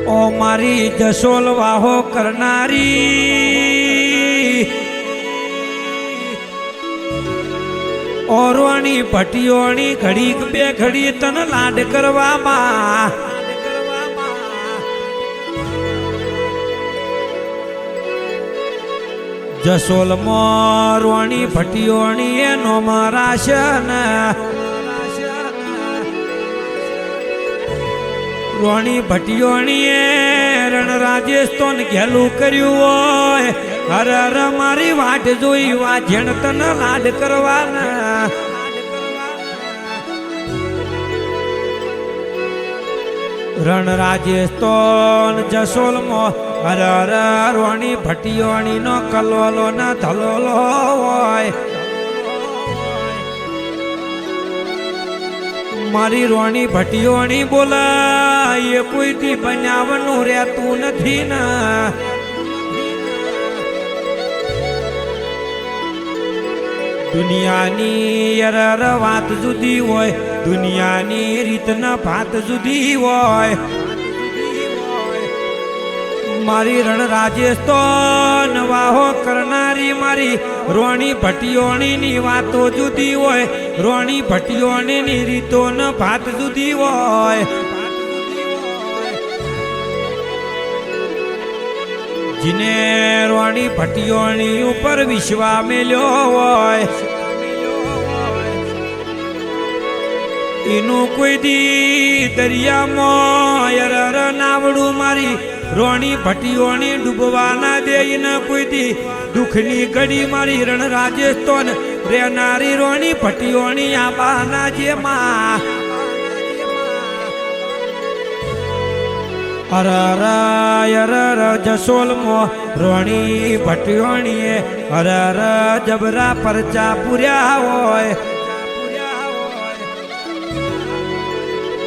ઓ મારી જસોલ વાહો કરનારી ઓરવાણી ભટિયોણી ઘડીક બે ઘડી તન લાડ કરવામાં જસોલ મોરવાણી ભટિયોણી એનો મારાશે ને રોણી ભટિયોણીએ રણ રાજસ્થાન ઘેલું કર્યું હોય હર હર મારી વાટ જોઈ વાજણ તન લાડ કરવાના રણ રાજસ્થાન જસોલમાં હર હર રોણી ભટિયોણી નો કલોલો ના ધલોલો હોય મારી રોણી ભટિયોણી બોલા એ કોઈથી બનાવવાનું રહેતું નથી ને દુનિયાની અરર વાત જુદી હોય દુનિયાની રીતના ભાત જુદી હોય મારી રણ રાજસ્થાન વાહો કરનારી મારી રોણી ભટિયોણીની વાતો જુદી હોય રોણી ભટિયોણીની રીતો ન ભાત જુદી હોય જીને રોણી ભટિયોણી ઉપર વિશ્વા મેલ્યો હોય એનું કોઈ દી દરિયામાં અરર નાવડું મારી રોણી ભટિયોણી ડૂબવા ના દે ન કોઈ દી દુઃખની ઘડી મારી રણ રાજસ્થાન રેનારી રોણી ભટિયોણી આબાના જેમાં અરર જસોલમો રોણી ભટિયોણીએ અરર જબરા પરચા પૂર્યા હોય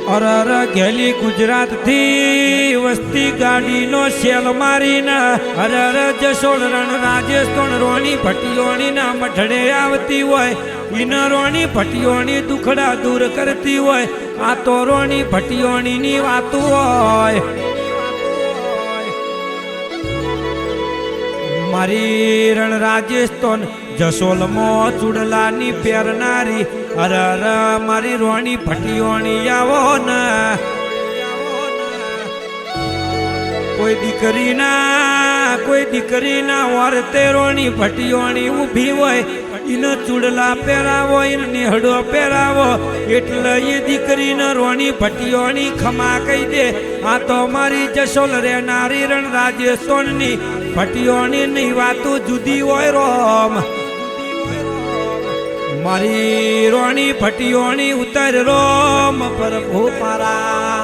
અરર ગેલી ગુજરાત થી વસ્તી ગાડીનો શેલ મારીને અરર જસોલ રણ રાજસ્થાન રોણી ભટિયોણી ના મઢડે આવતી હોય ઈન રોણી ભટિયોણી દુખડા દૂર કરતી હોય આ તો રોણી ભટિયોણી ની વાતો હોય મારી રણ રાજસ્થાન જસોલમાં ચૂડલાની પહેરનારી અરર મારી રોણી ભટિયોણી આવો ને કોઈ દીકરીના વર્તે રોણી ભટિયોણી ઊભી હોય એને ચૂડલા પહેરાવો એને નેહડો પહેરાવો એટલે એ દીકરીને રોણી ભટિયોણી ખમા કહી દે આ તો મારી જસોલ રેનારી રણ રાજસ્થાનની ભટિયોણીની વાતો જુદી હોય રોમ મારી રોણી ભટિયોણી ઉતર રોમ પ્રભુ મારા